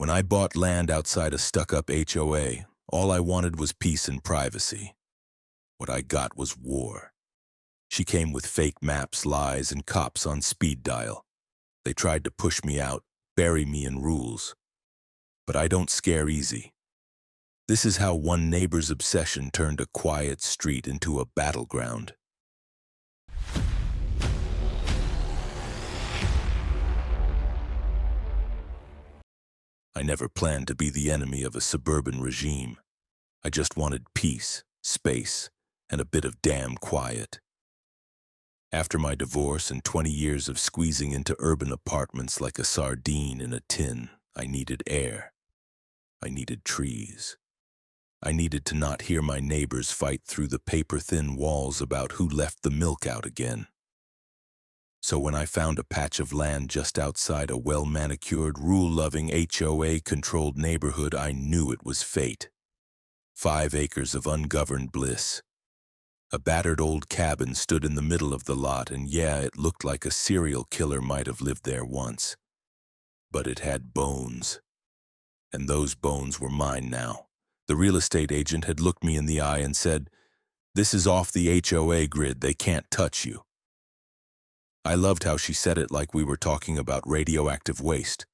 When I bought land outside a stuck-up HOA, all I wanted was peace and privacy. What I got was war. She came with fake maps, lies, and cops on speed dial. They tried to push me out, bury me in rules. But I don't scare easy. This is how one neighbor's obsession turned a quiet street into a battleground. I never planned to be the enemy of a suburban regime. I just wanted peace, space, and a bit of damn quiet. After my divorce and 20 years of squeezing into urban apartments like a sardine in a tin, I needed air. I needed trees. I needed to not hear my neighbors fight through the paper-thin walls about who left the milk out again. So when I found a patch of land just outside a well-manicured, rule-loving HOA-controlled neighborhood, I knew it was fate. 5 acres of ungoverned bliss. A battered old cabin stood in the middle of the lot, and yeah, it looked like a serial killer might have lived there once. But it had bones. And those bones were mine now. The real estate agent had looked me in the eye and said, "This is off the HOA grid, they can't touch you." I loved how she said it like we were talking about radioactive waste.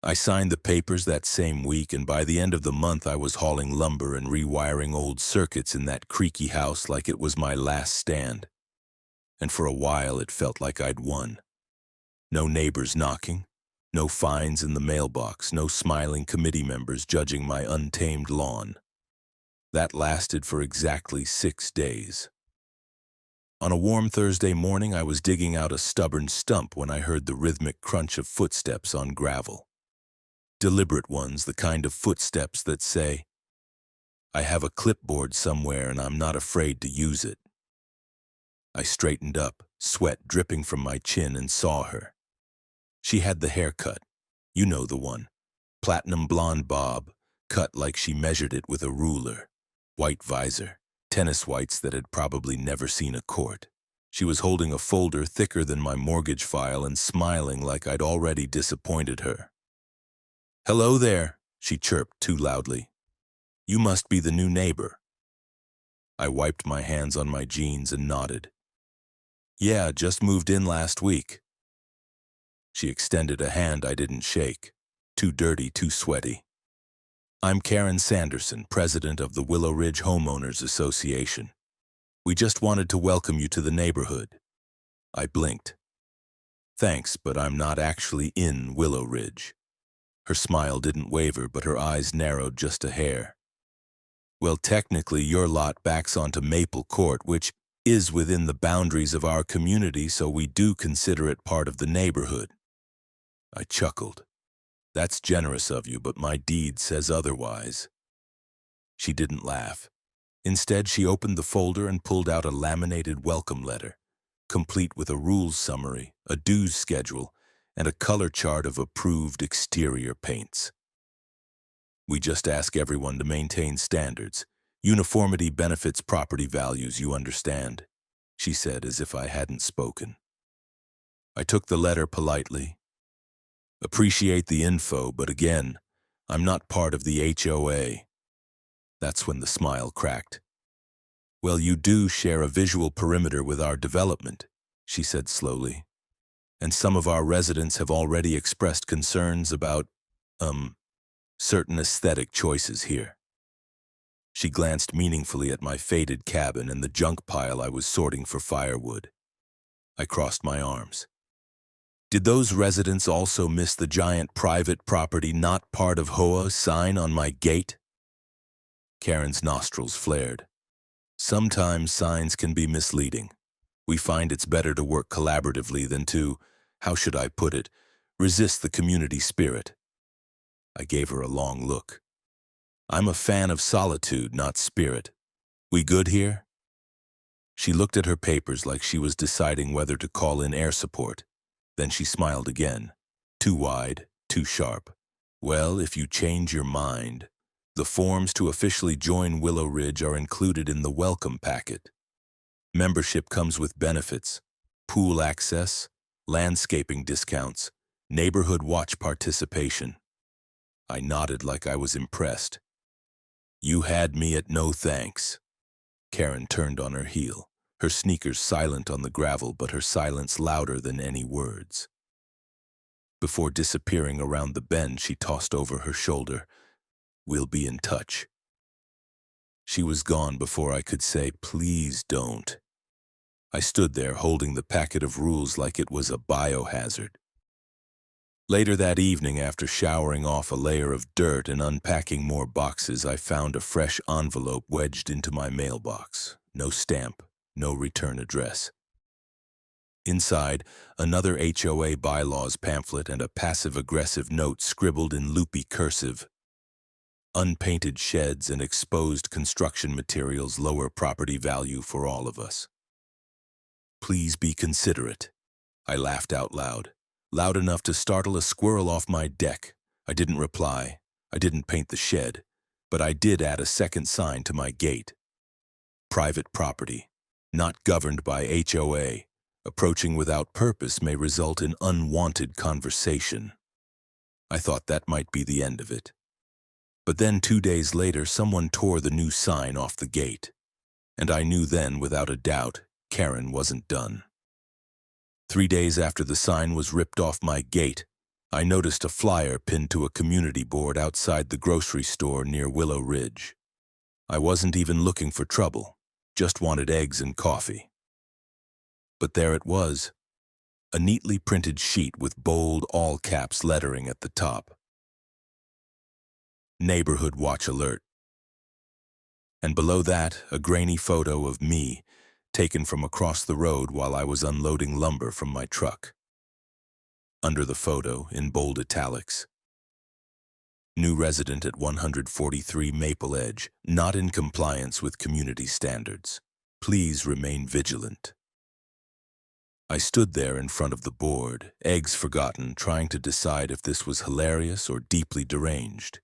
I signed the papers that same week, and by the end of the month I was hauling lumber and rewiring old circuits in that creaky house like it was my last stand. And for a while it felt like I'd won. No neighbors knocking, no fines in the mailbox, no smiling committee members judging my untamed lawn. That lasted for exactly 6 days. On a warm Thursday morning, I was digging out a stubborn stump when I heard the rhythmic crunch of footsteps on gravel. Deliberate ones, the kind of footsteps that say, "I have a clipboard somewhere and I'm not afraid to use it." I straightened up, sweat dripping from my chin, and saw her. She had the haircut. You know the one. Platinum blonde bob, cut like she measured it with a ruler. White visor. Tennis whites that had probably never seen a court. She was holding a folder thicker than my mortgage file and smiling like I'd already disappointed her. "Hello there," she chirped too loudly. "You must be the new neighbor." I wiped my hands on my jeans and nodded. "Yeah, just moved in last week." She extended a hand I didn't shake. Too dirty, too sweaty. "I'm Karen Sanderson, president of the Willow Ridge Homeowners Association. We just wanted to welcome you to the neighborhood." I blinked. "Thanks, but I'm not actually in Willow Ridge." Her smile didn't waver, but her eyes narrowed just a hair. "Well, technically, your lot backs onto Maple Court, which is within the boundaries of our community, so we do consider it part of the neighborhood." I chuckled. "That's generous of you, but my deed says otherwise." She didn't laugh. Instead, she opened the folder and pulled out a laminated welcome letter, complete with a rules summary, a dues schedule, and a color chart of approved exterior paints. "We just ask everyone to maintain standards. Uniformity benefits property values, you understand," she said as if I hadn't spoken. I took the letter politely. "Appreciate the info, but again, I'm not part of the HOA." That's when the smile cracked. "Well, you do share a visual perimeter with our development," she said slowly. "And some of our residents have already expressed concerns about, certain aesthetic choices here." She glanced meaningfully at my faded cabin and the junk pile I was sorting for firewood. I crossed my arms. "Did those residents also miss the giant private property not part of HOA sign on my gate?" Karen's nostrils flared. "Sometimes signs can be misleading. We find it's better to work collaboratively than to, how should I put it, resist the community spirit." I gave her a long look. "I'm a fan of solitude, not spirit. We good here?" She looked at her papers like she was deciding whether to call in air support. Then she smiled again. Too wide, too sharp. "Well, if you change your mind, the forms to officially join Willow Ridge are included in the welcome packet. Membership comes with benefits, pool access, landscaping discounts, neighborhood watch participation. I nodded like I was impressed. You had me at no thanks. Karen turned on her heel, her sneakers silent on the gravel, but her silence louder than any words. Before disappearing around the bend, she tossed over her shoulder, "We'll be in touch." She was gone before I could say, "Please don't." I stood there holding the packet of rules like it was a biohazard. Later that evening, after showering off a layer of dirt and unpacking more boxes, I found a fresh envelope wedged into my mailbox. No stamp, no return address. Inside, another HOA bylaws pamphlet and a passive-aggressive note scribbled in loopy cursive. Unpainted sheds and exposed construction materials lower property value for all of us. Please be considerate. I laughed out loud, loud enough to startle a squirrel off my deck. I didn't reply. I didn't paint the shed, but I did add a second sign to my gate. Private property, not governed by HOA. Approaching without purpose may result in unwanted conversation. I thought that might be the end of it. But then 2 days later, someone tore the new sign off the gate. And I knew then, without a doubt, Karen wasn't done. 3 days after the sign was ripped off my gate, I noticed a flyer pinned to a community board outside the grocery store near Willow Ridge. I wasn't even looking for trouble, just wanted eggs and coffee. But there it was, a neatly printed sheet with bold all-caps lettering at the top. Neighborhood Watch Alert. And below that, a grainy photo of me, taken from across the road while I was unloading lumber from my truck. Under the photo, in bold italics, "New resident at 143 Maple Edge, not in compliance with community standards. Please remain vigilant." I stood there in front of the board, eggs forgotten, trying to decide if this was hilarious or deeply deranged.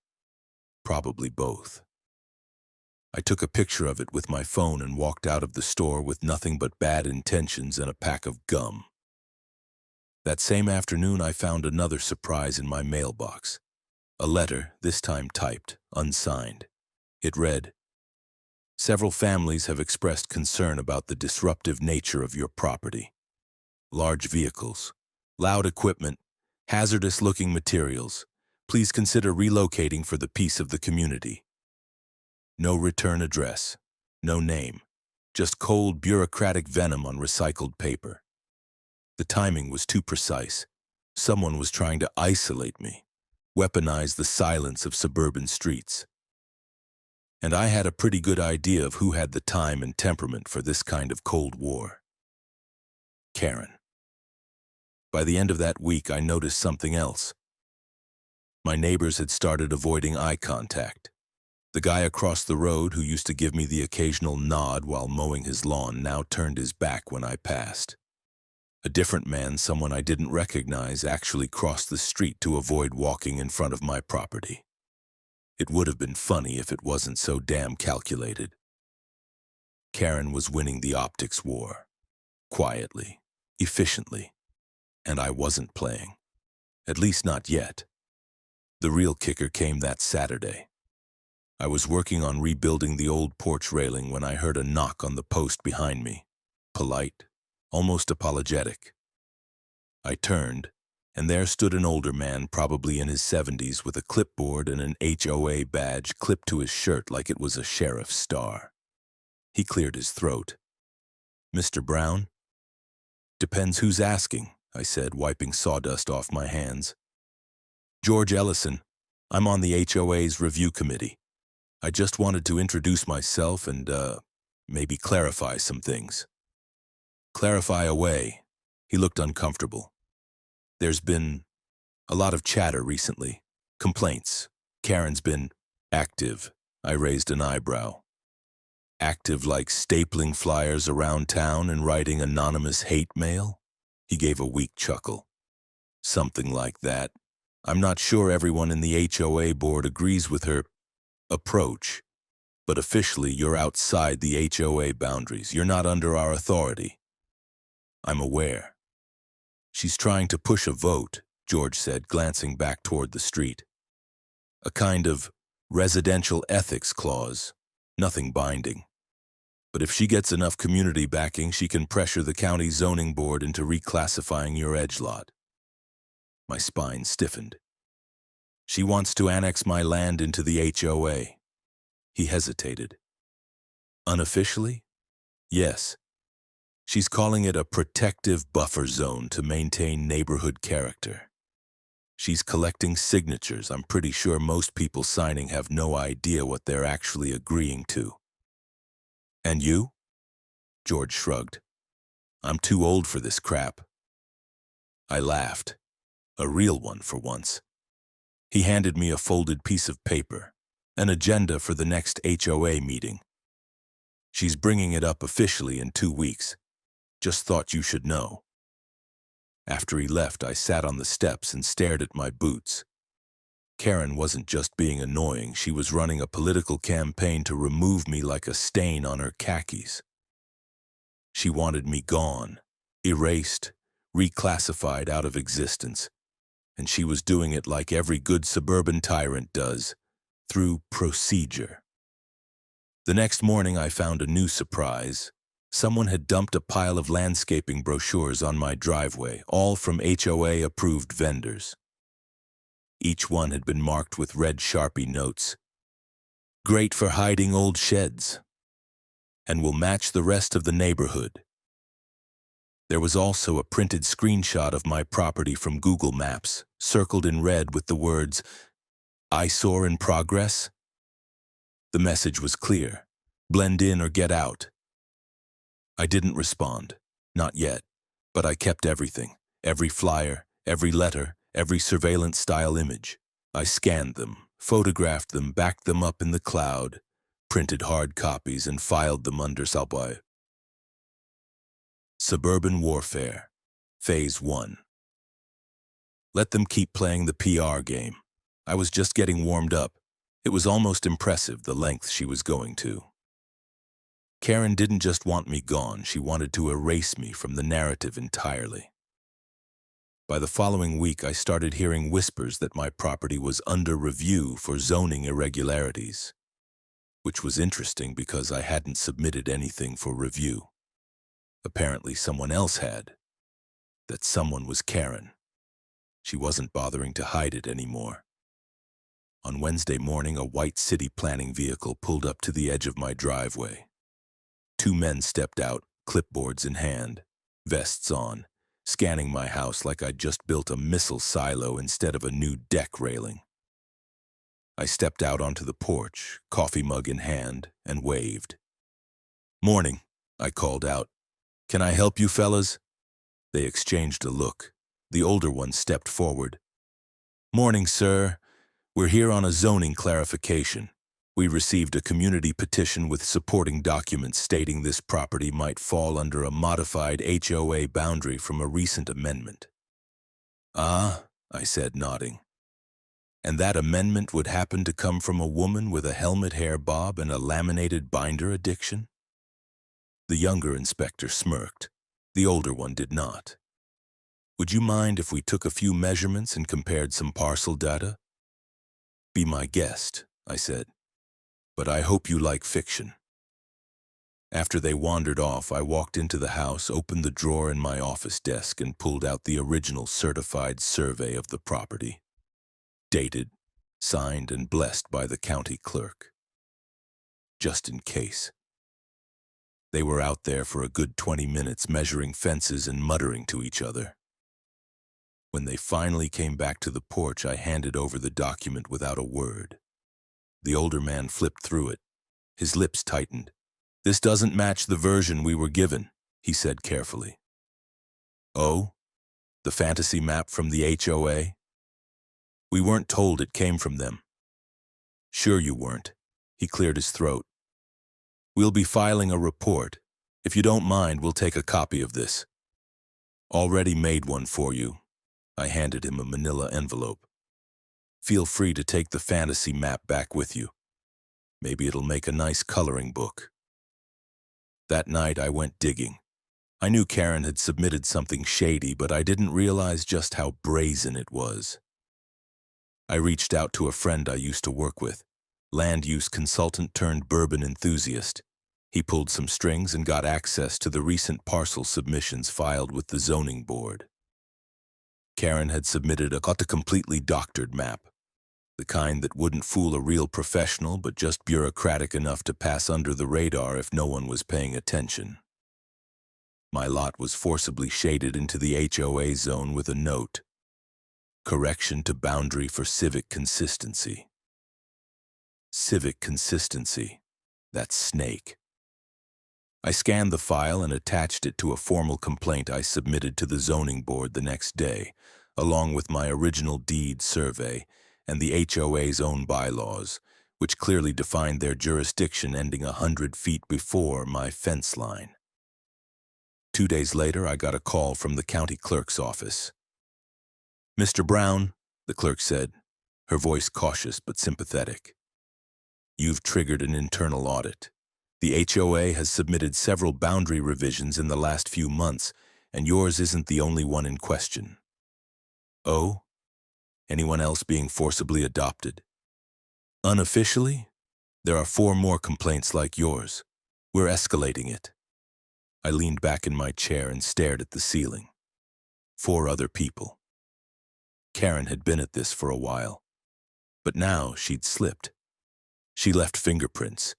Probably both. I took a picture of it with my phone and walked out of the store with nothing but bad intentions and a pack of gum. That same afternoon, I found another surprise in my mailbox. A letter, this time typed, unsigned. It read, "Several families have expressed concern about the disruptive nature of your property. Large vehicles, loud equipment, hazardous-looking materials. Please consider relocating for the peace of the community." No return address, no name, just cold bureaucratic venom on recycled paper. The timing was too precise. Someone was trying to isolate me, weaponize the silence of suburban streets. And I had a pretty good idea of who had the time and temperament for this kind of Cold War. Karen. By the end of that week, I noticed something else. My neighbors had started avoiding eye contact. The guy across the road who used to give me the occasional nod while mowing his lawn now turned his back when I passed. A different man, someone I didn't recognize, actually crossed the street to avoid walking in front of my property. It would have been funny if it wasn't so damn calculated. Karen was winning the optics war. Quietly, efficiently. And I wasn't playing. At least not yet. The real kicker came that Saturday. I was working on rebuilding the old porch railing when I heard a knock on the post behind me. Polite, almost apologetic. I turned, and there stood an older man, probably in his 70s, with a clipboard and an HOA badge clipped to his shirt like it was a sheriff's star. He cleared his throat. "Mr. Brown?" "Depends who's asking," I said, wiping sawdust off my hands. "George Ellison. I'm on the HOA's review committee. I just wanted to introduce myself and, maybe clarify some things." "Clarify away." He looked uncomfortable. "There's been a lot of chatter recently. Complaints. Karen's been active." I raised an eyebrow. "Active like stapling flyers around town and writing anonymous hate mail?" He gave a weak chuckle. "Something like that. I'm not sure everyone in the HOA board agrees with her approach, but officially you're outside the HOA boundaries. You're not under our authority." "I'm aware." "She's trying to push a vote," George said, glancing back toward the street. A kind of residential ethics clause, nothing binding. But if she gets enough community backing, she can pressure the county zoning board into reclassifying your edge lot. My spine stiffened. She wants to annex my land into the HOA. He hesitated. Unofficially? Yes. She's calling it a protective buffer zone to maintain neighborhood character. She's collecting signatures. I'm pretty sure most people signing have no idea what they're actually agreeing to. And you? George shrugged. I'm too old for this crap. I laughed. A real one for once. He handed me a folded piece of paper, an agenda for the next HOA meeting. She's bringing it up officially in 2 weeks. Just thought you should know. After he left, I sat on the steps and stared at my boots. Karen wasn't just being annoying, she was running a political campaign to remove me like a stain on her khakis. She wanted me gone, erased, reclassified out of existence. And she was doing it like every good suburban tyrant does, through procedure. The next morning I found a new surprise. Someone had dumped a pile of landscaping brochures on my driveway, all from HOA-approved vendors. Each one had been marked with red Sharpie notes. Great for hiding old sheds, and will match the rest of the neighborhood. There was also a printed screenshot of my property from Google Maps, circled in red with the words, "Eyesore in progress." The message was clear: blend in or get out. I didn't respond, not yet, but I kept everything, every flyer, every letter, every surveillance-style image. I scanned them, photographed them, backed them up in the cloud, printed hard copies, and filed them under Salboy. Suburban Warfare, Phase 1. Let them keep playing the PR game. I was just getting warmed up. It was almost impressive, the length she was going to. Karen didn't just want me gone, she wanted to erase me from the narrative entirely. By the following week, I started hearing whispers that my property was under review for zoning irregularities, which was interesting because I hadn't submitted anything for review. Apparently someone else had. That someone was Karen. She wasn't bothering to hide it anymore. On Wednesday morning, a white city planning vehicle pulled up to the edge of my driveway. 2 men stepped out, clipboards in hand, vests on, scanning my house like I'd just built a missile silo instead of a new deck railing. I stepped out onto the porch, coffee mug in hand, and waved. "Morning," I called out. "Can I help you fellas?" They exchanged a look. The older one stepped forward. "Morning, sir. We're here on a zoning clarification. We received a community petition with supporting documents stating this property might fall under a modified HOA boundary from a recent amendment." "Ah," I said, nodding. "And that amendment would happen to come from a woman with a helmet hair bob and a laminated binder addiction?" The younger inspector smirked. The older one did not. "Would you mind if we took a few measurements and compared some parcel data?" "Be my guest," I said. "But I hope you like fiction." After they wandered off, I walked into the house, opened the drawer in my office desk, and pulled out the original certified survey of the property. Dated, signed, and blessed by the county clerk. Just in case. They were out there for a good 20 minutes measuring fences and muttering to each other. When they finally came back to the porch, I handed over the document without a word. The older man flipped through it. His lips tightened. "This doesn't match the version we were given," he said carefully. "Oh? The fantasy map from the HOA? We weren't told it came from them." "Sure you weren't." He cleared his throat. "We'll be filing a report. If you don't mind, we'll take a copy of this." "Already made one for you." I handed him a manila envelope. "Feel free to take the fantasy map back with you. Maybe it'll make a nice coloring book." That night I went digging. I knew Karen had submitted something shady, but I didn't realize just how brazen it was. I reached out to a friend I used to work with, land use consultant turned bourbon enthusiast. He pulled some strings and got access to the recent parcel submissions filed with the zoning board. Karen had submitted a completely doctored map, the kind that wouldn't fool a real professional but just bureaucratic enough to pass under the radar if no one was paying attention. My lot was forcibly shaded into the HOA zone with a note: correction to boundary for civic consistency. Civic consistency. That snake. I scanned the file and attached it to a formal complaint I submitted to the zoning board the next day, along with my original deed survey and the HOA's own bylaws, which clearly defined their jurisdiction ending 100 feet before my fence line. 2 days later, I got a call from the county clerk's office. "Mr. Brown," the clerk said, her voice cautious but sympathetic, "you've triggered an internal audit. The HOA has submitted several boundary revisions in the last few months, and yours isn't the only one in question." "Oh? Anyone else being forcibly adopted?" "Unofficially, there are 4 more complaints like yours. We're escalating it." I leaned back in my chair and stared at the ceiling. 4 other people. Karen had been at this for a while, but now she'd slipped. She left fingerprints.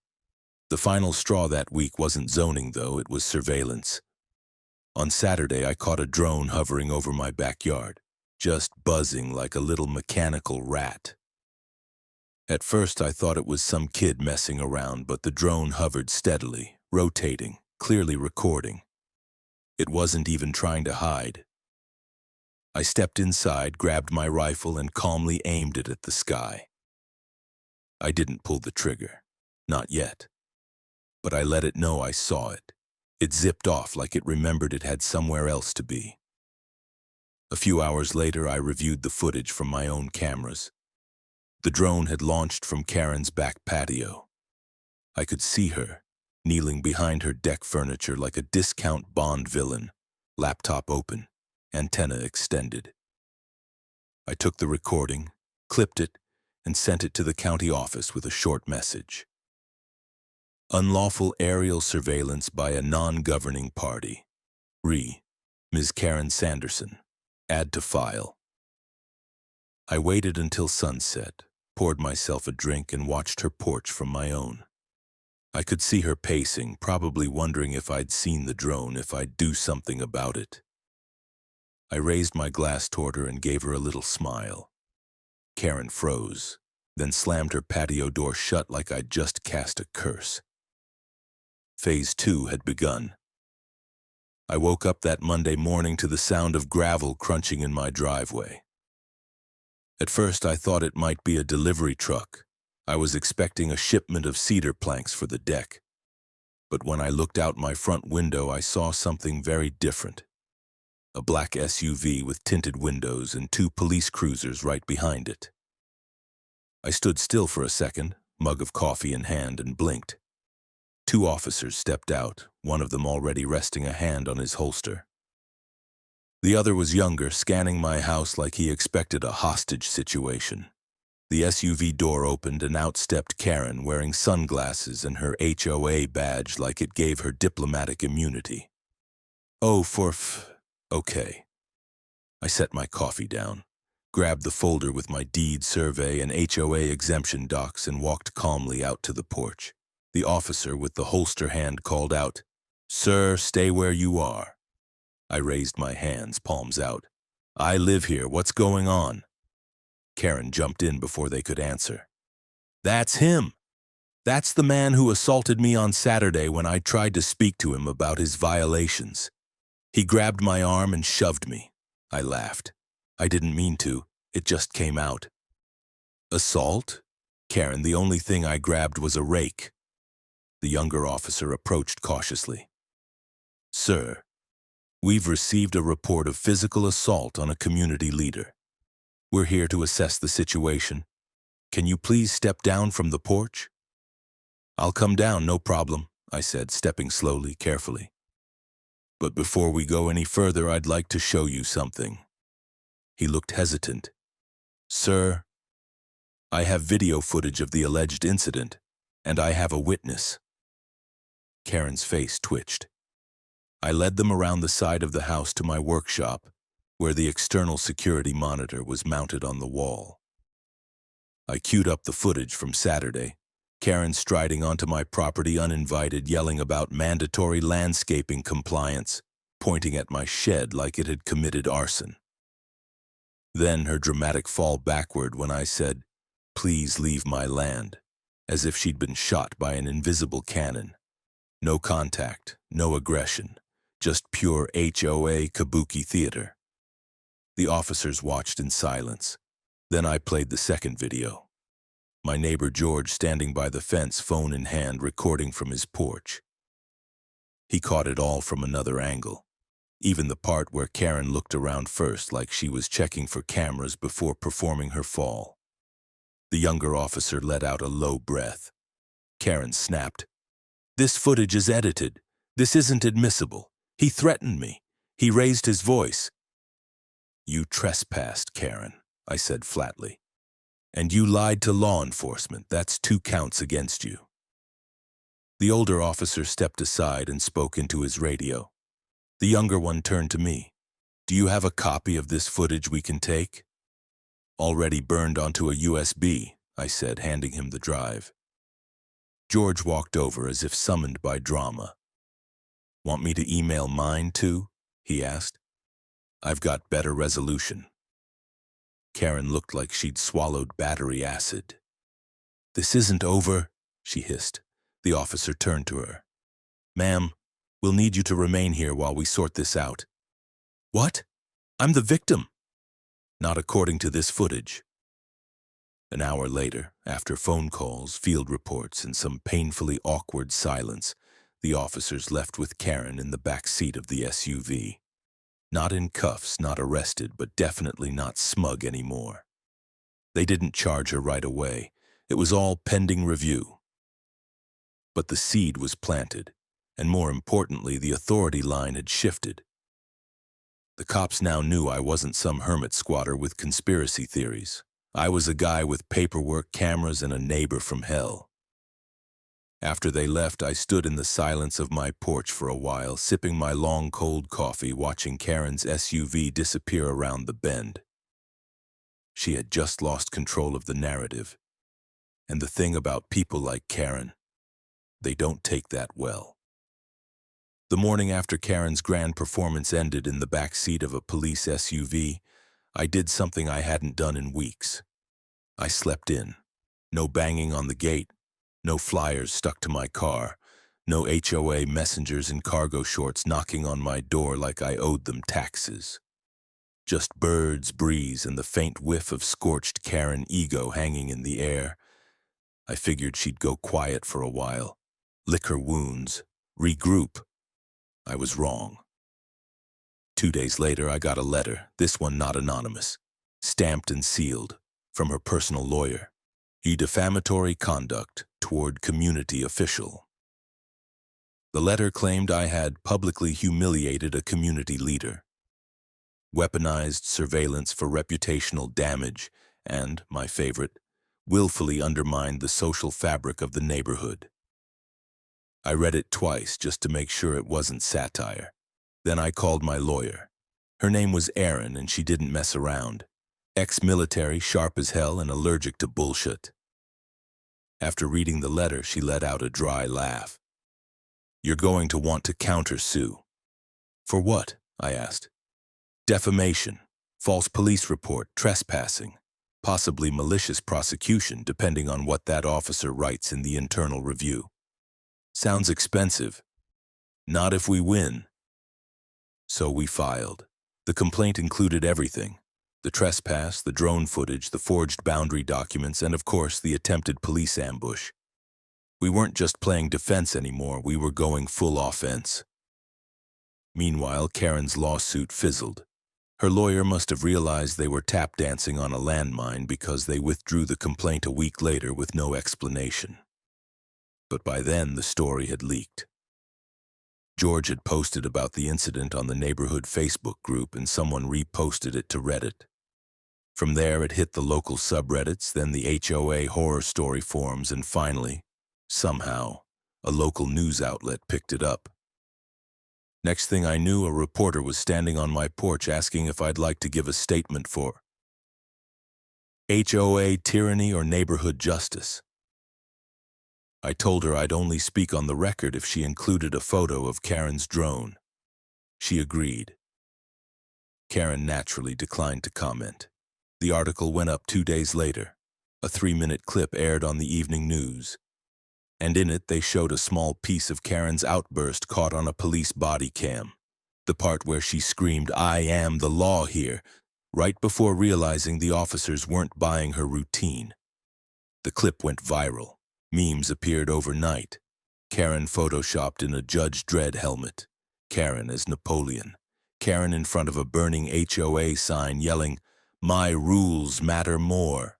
The final straw that week wasn't zoning, though, it was surveillance. On Saturday, I caught a drone hovering over my backyard, just buzzing like a little mechanical rat. At first, I thought it was some kid messing around, but the drone hovered steadily, rotating, clearly recording. It wasn't even trying to hide. I stepped inside, grabbed my rifle, and calmly aimed it at the sky. I didn't pull the trigger. Not yet. But I let it know I saw it. It zipped off like it remembered it had somewhere else to be. A few hours later, I reviewed the footage from my own cameras. The drone had launched from Karen's back patio. I could see her, kneeling behind her deck furniture like a discount Bond villain, laptop open, antenna extended. I took the recording, clipped it, and sent it to the county office with a short message. Unlawful aerial surveillance by a non-governing party. Ms. Karen Sanderson. Add to file. I waited until sunset, poured myself a drink, and watched her porch from my own. I could see her pacing, probably wondering if I'd seen the drone, if I'd do something about it. I raised my glass toward her and gave her a little smile. Karen froze, then slammed her patio door shut like I'd just cast a curse. Phase 2 had begun. I woke up that Monday morning to the sound of gravel crunching in my driveway. At first, I thought it might be a delivery truck. I was expecting a shipment of cedar planks for the deck. But when I looked out my front window, I saw something very different. A black SUV with tinted windows and 2 police cruisers right behind it. I stood still for a second, mug of coffee in hand, and blinked. 2 officers stepped out, one of them already resting a hand on his holster. The other was younger, scanning my house like he expected a hostage situation. The SUV door opened and out stepped Karen, wearing sunglasses and her HOA badge like it gave her diplomatic immunity. "Oh, okay." I set my coffee down, grabbed the folder with my deed survey and HOA exemption docs, and walked calmly out to the porch. The officer with the holster hand called out, "Sir, stay where you are." I raised my hands, palms out. "I live here. What's going on?" Karen jumped in before they could answer. "That's him. That's the man who assaulted me on Saturday when I tried to speak to him about his violations. He grabbed my arm and shoved me." I laughed. I didn't mean to. It just came out. "Assault?" "Karen, the only thing I grabbed was a rake." The younger officer approached cautiously. "Sir, we've received a report of physical assault on a community leader. We're here to assess the situation. Can you please step down from the porch?" "I'll come down, no problem," I said, stepping slowly, carefully. "But before we go any further, I'd like to show you something." He looked hesitant. "Sir, I have video footage of the alleged incident, and I have a witness. Karen's face twitched. I led them around the side of the house to my workshop, where the external security monitor was mounted on the wall. I queued up the footage from Saturday, Karen striding onto my property uninvited, yelling about mandatory landscaping compliance, pointing at my shed like it had committed arson. Then her dramatic fall backward when I said, "Please leave my land," as if she'd been shot by an invisible cannon. No contact, no aggression, just pure HOA kabuki theater. The officers watched in silence. Then I played the second video. My neighbor George standing by the fence, phone in hand, recording from his porch. He caught it all from another angle, even the part where Karen looked around first like she was checking for cameras before performing her fall. The younger officer let out a low breath. Karen snapped, "This footage is edited. This isn't admissible. He threatened me. He raised his voice." "You trespassed, Karen," I said flatly. "And you lied to law enforcement. That's 2 counts against you." The older officer stepped aside and spoke into his radio. The younger one turned to me. "Do you have a copy of this footage we can take?" "Already burned onto a USB, I said, handing him the drive. George walked over as if summoned by drama. "Want me to email mine too?" he asked. "I've got better resolution." Karen looked like she'd swallowed battery acid. "This isn't over," she hissed. The officer turned to her. "Ma'am, we'll need you to remain here while we sort this out." "What? I'm the victim." "Not according to this footage." An hour later, after phone calls, field reports, and some painfully awkward silence, the officers left with Karen in the back seat of the SUV. Not in cuffs, not arrested, but definitely not smug anymore. They didn't charge her right away. It was all pending review. But the seed was planted, and more importantly, the authority line had shifted. The cops now knew I wasn't some hermit squatter with conspiracy theories. I was a guy with paperwork, cameras, and a neighbor from hell. After they left, I stood in the silence of my porch for a while, sipping my long cold coffee, watching Karen's SUV disappear around the bend. She had just lost control of the narrative. And the thing about people like Karen, they don't take that well. The morning after Karen's grand performance ended in the back seat of a police SUV, I did something I hadn't done in weeks. I slept in. No banging on the gate. No flyers stuck to my car. No HOA messengers in cargo shorts knocking on my door like I owed them taxes. Just birds, breeze, and the faint whiff of scorched Karen ego hanging in the air. I figured she'd go quiet for a while, lick her wounds, regroup. I was wrong. 2 days later, I got a letter, this one not anonymous, stamped and sealed, from her personal lawyer. Defamatory conduct toward community official. The letter claimed I had publicly humiliated a community leader, weaponized surveillance for reputational damage, and, my favorite, willfully undermined the social fabric of the neighborhood. I read it twice just to make sure it wasn't satire. Then I called my lawyer. Her name was Erin, and she didn't mess around. Ex-military, sharp as hell, and allergic to bullshit. After reading the letter, she let out a dry laugh. "You're going to want to countersue." "For what?" I asked. "Defamation, false police report, trespassing, possibly malicious prosecution, depending on what that officer writes in the internal review." "Sounds expensive." "Not if we win." So we filed. The complaint included everything: the trespass, the drone footage, the forged boundary documents, and of course the attempted police ambush. We weren't just playing defense anymore, we were going full offense. Meanwhile, Karen's lawsuit fizzled. Her lawyer must have realized they were tap dancing on a landmine because they withdrew the complaint a week later with no explanation. But by then, the story had leaked. George had posted about the incident on the neighborhood Facebook group, and someone reposted it to Reddit. From there, it hit the local subreddits, then the HOA horror story forums, and finally, somehow, a local news outlet picked it up. Next thing I knew, a reporter was standing on my porch asking if I'd like to give a statement for HOA tyranny or neighborhood justice. I told her I'd only speak on the record if she included a photo of Karen's drone. She agreed. Karen naturally declined to comment. The article went up 2 days later. A 3-minute clip aired on the evening news. And in it, they showed a small piece of Karen's outburst caught on a police body cam. The part where she screamed, "I am the law here," right before realizing the officers weren't buying her routine. The clip went viral. Memes appeared overnight. Karen photoshopped in a Judge Dredd helmet. Karen as Napoleon. Karen in front of a burning HOA sign yelling, "My rules matter more."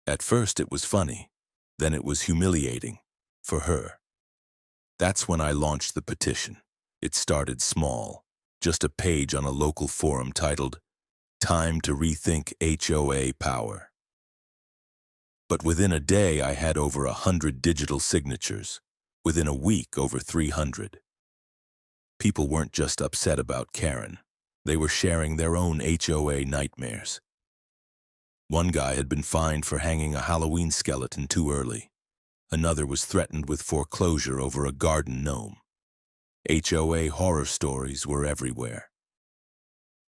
At first it was funny. Then it was humiliating. For her. That's when I launched the petition. It started small. Just a page on a local forum titled, "Time to Rethink HOA Power." But within a day, I had over 100 digital signatures. Within a week, over 300. People weren't just upset about Karen. They were sharing their own HOA nightmares. One guy had been fined for hanging a Halloween skeleton too early. Another was threatened with foreclosure over a garden gnome. HOA horror stories were everywhere.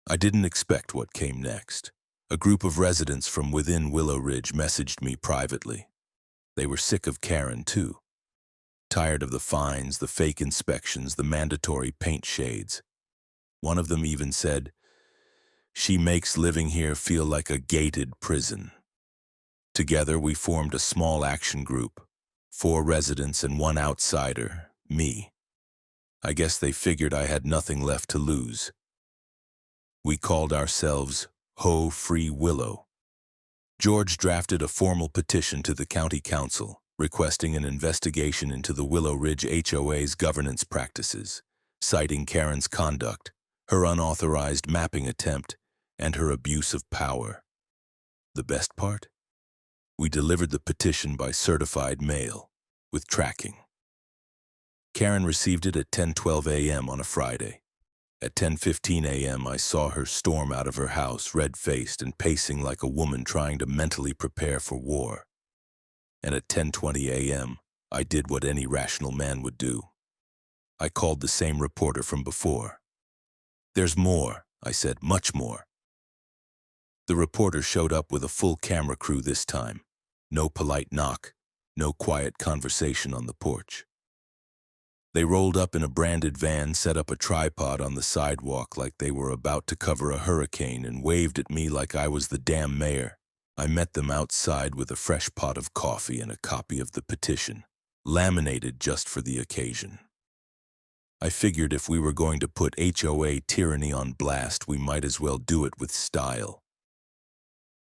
I didn't expect what came next. A group of residents from within Willow Ridge messaged me privately. They were sick of Karen, too. Tired of the fines, the fake inspections, the mandatory paint shades. One of them even said, "She makes living here feel like a gated prison." Together, we formed a small action group. 4 residents and 1 outsider, me. I guess they figured I had nothing left to lose. We called ourselves Ho Free Willow. George drafted a formal petition to the county council, requesting an investigation into the Willow Ridge HOA's governance practices, citing Karen's conduct, her unauthorized mapping attempt, and her abuse of power. The best part? We delivered the petition by certified mail, with tracking. Karen received it at 10:12 a.m. on a Friday. At 10:15 a.m., I saw her storm out of her house, red-faced and pacing like a woman trying to mentally prepare for war. And at 10:20 a.m., I did what any rational man would do. I called the same reporter from before. "There's more," I said, "much more." The reporter showed up with a full camera crew this time. No polite knock, no quiet conversation on the porch. They rolled up in a branded van, set up a tripod on the sidewalk like they were about to cover a hurricane, and waved at me like I was the damn mayor. I met them outside with a fresh pot of coffee and a copy of the petition, laminated just for the occasion. I figured if we were going to put HOA tyranny on blast, we might as well do it with style.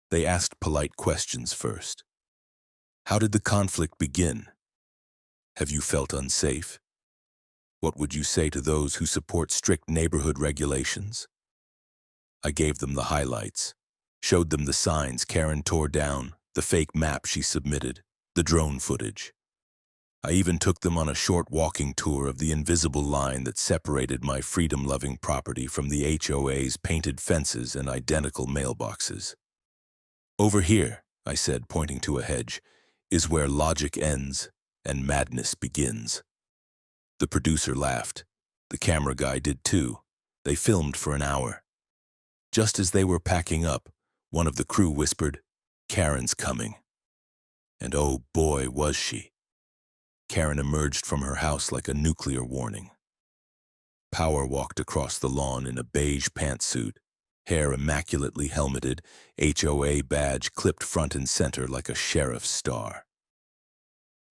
They asked polite questions first. How did the conflict begin? Have you felt unsafe? What would you say to those who support strict neighborhood regulations? I gave them the highlights, showed them the signs Karen tore down, the fake map she submitted, the drone footage. I even took them on a short walking tour of the invisible line that separated my freedom-loving property from the HOA's painted fences and identical mailboxes. "Over here," I said, pointing to a hedge, "is where logic ends and madness begins." The producer laughed. The camera guy did too. They filmed for an hour. Just as they were packing up, one of the crew whispered, "Karen's coming." And oh boy, was she. Karen emerged from her house like a nuclear warning. Power walked across the lawn in a beige pantsuit, hair immaculately helmeted, HOA badge clipped front and center like a sheriff's star.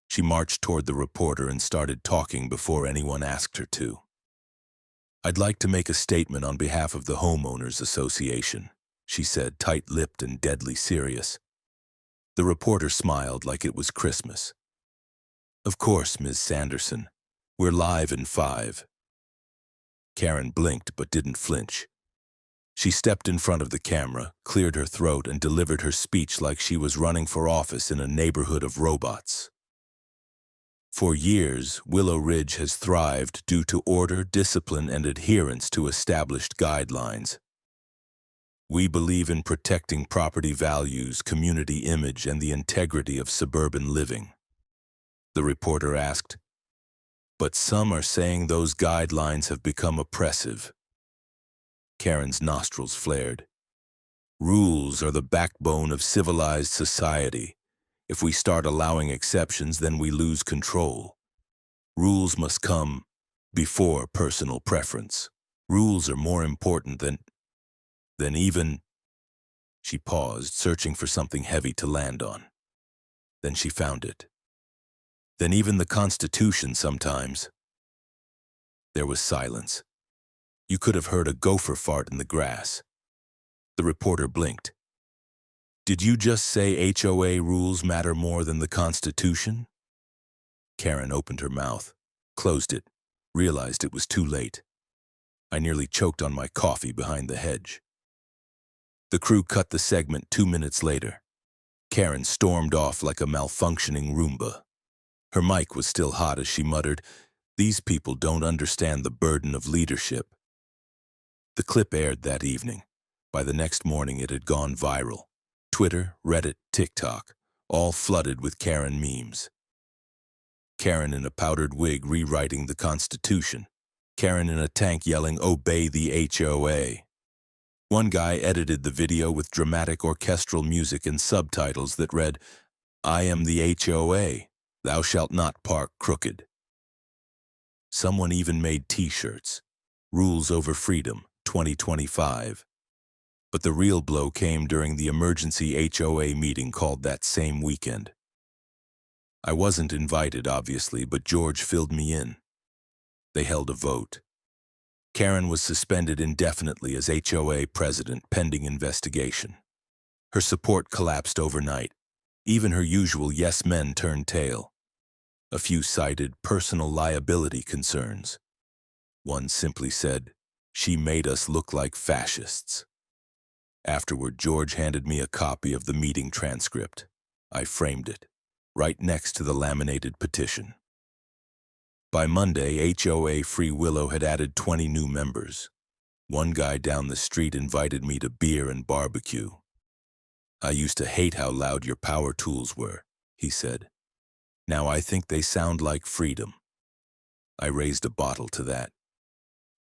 She marched toward the reporter and started talking before anyone asked her to. "I'd like to make a statement on behalf of the Homeowners Association," she said, tight-lipped and deadly serious. The reporter smiled like it was Christmas. "Of course, Ms. Sanderson. We're live in 5. Karen blinked but didn't flinch. She stepped in front of the camera, cleared her throat, and delivered her speech like she was running for office in a neighborhood of robots. For years, Willow Ridge has thrived due to order, discipline, and adherence to established guidelines. We believe in protecting property values, community image, and the integrity of suburban living. The reporter asked, "But some are saying those guidelines have become oppressive." Karen's nostrils flared. "Rules are the backbone of civilized society. If we start allowing exceptions, then we lose control. Rules must come before personal preference. Rules are more important than even..." She paused, searching for something heavy to land on. Then she found it. "Than even the Constitution sometimes." There was silence. You could have heard a gopher fart in the grass. The reporter blinked. "Did you just say HOA rules matter more than the Constitution?" Karen opened her mouth, closed it, realized it was too late. I nearly choked on my coffee behind the hedge. The crew cut the segment 2 minutes later. Karen stormed off like a malfunctioning Roomba. Her mic was still hot as she muttered, "These people don't understand the burden of leadership." The clip aired that evening. By the next morning it had gone viral. Twitter, Reddit, TikTok, all flooded with Karen memes. Karen in a powdered wig rewriting the Constitution. Karen in a tank yelling, "Obey the HOA." One guy edited the video with dramatic orchestral music and subtitles that read, "I am the HOA. Thou shalt not park crooked." Someone even made t-shirts. "Rules over Freedom, 2025. But the real blow came during the emergency HOA meeting called that same weekend. I wasn't invited, obviously, but George filled me in. They held a vote. Karen was suspended indefinitely as HOA president pending investigation. Her support collapsed overnight. Even her usual yes men turned tail. A few cited personal liability concerns. One simply said, "She made us look like fascists." Afterward, George handed me a copy of the meeting transcript. I framed it, right next to the laminated petition. By Monday, HOA Free Willow had added 20 new members. One guy down the street invited me to beer and barbecue. "I used to hate how loud your power tools were," he said. "Now I think they sound like freedom." I raised a bottle to that.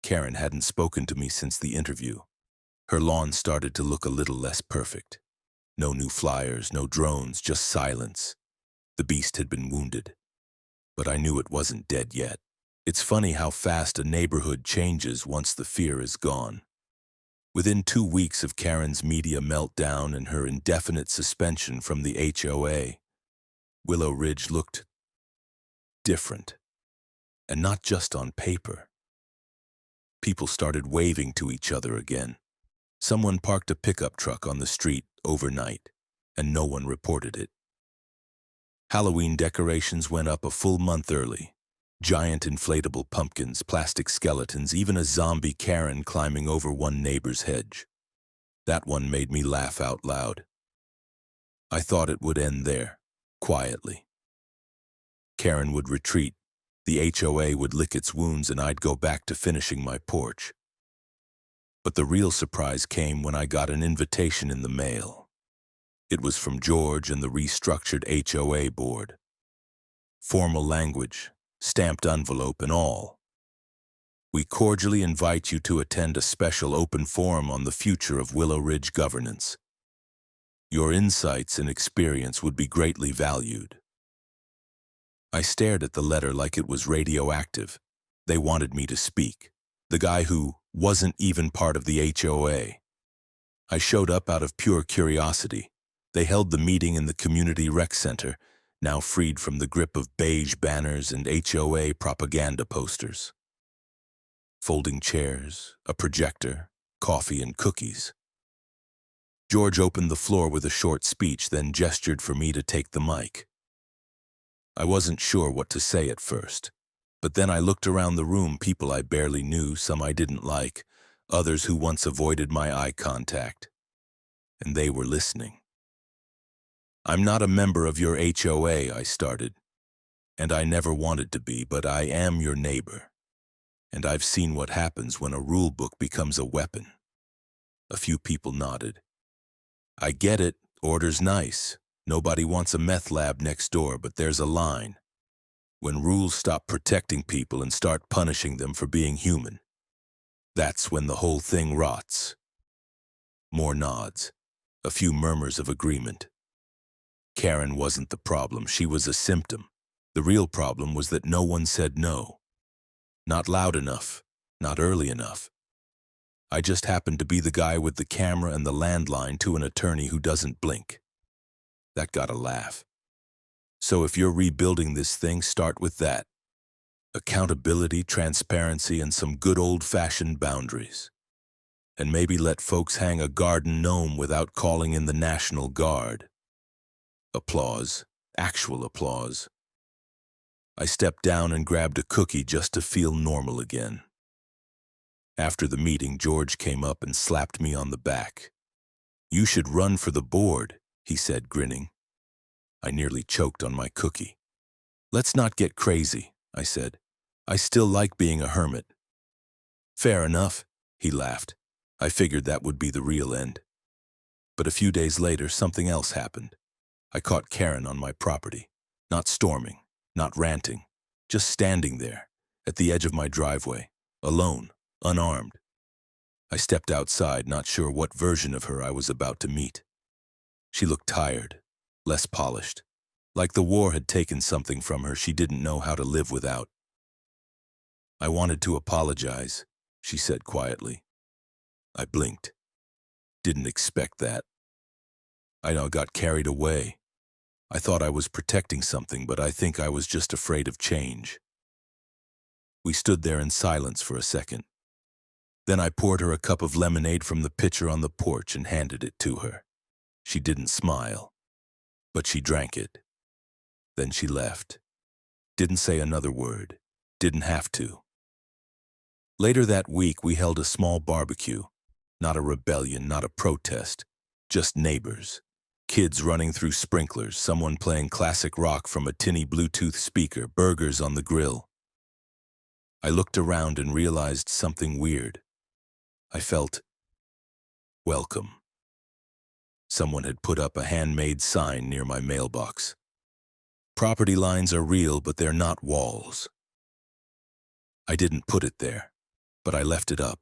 Karen hadn't spoken to me since the interview. Her lawn started to look a little less perfect. No new flyers, no drones, just silence. The beast had been wounded. But I knew it wasn't dead yet. It's funny how fast a neighborhood changes once the fear is gone. Within 2 weeks of Karen's media meltdown and her indefinite suspension from the HOA, Willow Ridge looked different. And not just on paper. People started waving to each other again. Someone parked a pickup truck on the street overnight, and no one reported it. Halloween decorations went up a full month early. Giant inflatable pumpkins, plastic skeletons, even a zombie Karen climbing over one neighbor's hedge. That one made me laugh out loud. I thought it would end there, quietly. Karen would retreat, the HOA would lick its wounds, and I'd go back to finishing my porch. But the real surprise came when I got an invitation in the mail. It was from George and the restructured HOA board. Formal language, stamped envelope and all. "We cordially invite you to attend a special open forum on the future of Willow Ridge governance. Your insights and experience would be greatly valued." I stared at the letter like it was radioactive. They wanted me to speak. The guy who wasn't even part of the HOA. I showed up out of pure curiosity. They held the meeting in the community rec center, now freed from the grip of beige banners and HOA propaganda posters. Folding chairs, a projector, coffee and cookies. George opened the floor with a short speech, then gestured for me to take the mic. I wasn't sure what to say at first, but then I looked around the room, people I barely knew, some I didn't like, others who once avoided my eye contact, and they were listening. "I'm not a member of your HOA," I started, "and I never wanted to be, but I am your neighbor, and I've seen what happens when a rule book becomes a weapon." A few people nodded. "I get it, order's nice. Nobody wants a meth lab next door, but there's a line. When rules stop protecting people and start punishing them for being human, that's when the whole thing rots." More nods, a few murmurs of agreement. Karen wasn't the problem, she was a symptom. The real problem was that no one said no. Not loud enough, not early enough. I just happened to be the guy with the camera and the landline to an attorney who doesn't blink. That got a laugh. "So if you're rebuilding this thing, start with that. Accountability, transparency, and some good old-fashioned boundaries. And maybe let folks hang a garden gnome without calling in the National Guard." Applause, actual applause. I stepped down and grabbed a cookie just to feel normal again. After the meeting, George came up and slapped me on the back. "You should run for the board," he said, grinning. I nearly choked on my cookie. "Let's not get crazy," I said. "I still like being a hermit." "Fair enough," he laughed. I figured that would be the real end. But a few days later, something else happened. I caught Karen on my property, not storming, not ranting, just standing there, at the edge of my driveway, alone, unarmed. I stepped outside, not sure what version of her I was about to meet. She looked tired, less polished, like the war had taken something from her she didn't know how to live without. "I wanted to apologize," she said quietly. I blinked. Didn't expect that. I got carried away. I thought I was protecting something, but I think I was just afraid of change. We stood there in silence for a second. Then I poured her a cup of lemonade from the pitcher on the porch and handed it to her. She didn't smile, but she drank it. Then she left. Didn't say another word. Didn't have to. Later that week, we held a small barbecue. Not a rebellion, not a protest. Just neighbors. Kids running through sprinklers, someone playing classic rock from a tinny Bluetooth speaker, burgers on the grill. I looked around and realized something weird. I felt welcome. Someone had put up a handmade sign near my mailbox. "Property lines are real, but they're not walls." I didn't put it there, but I left it up.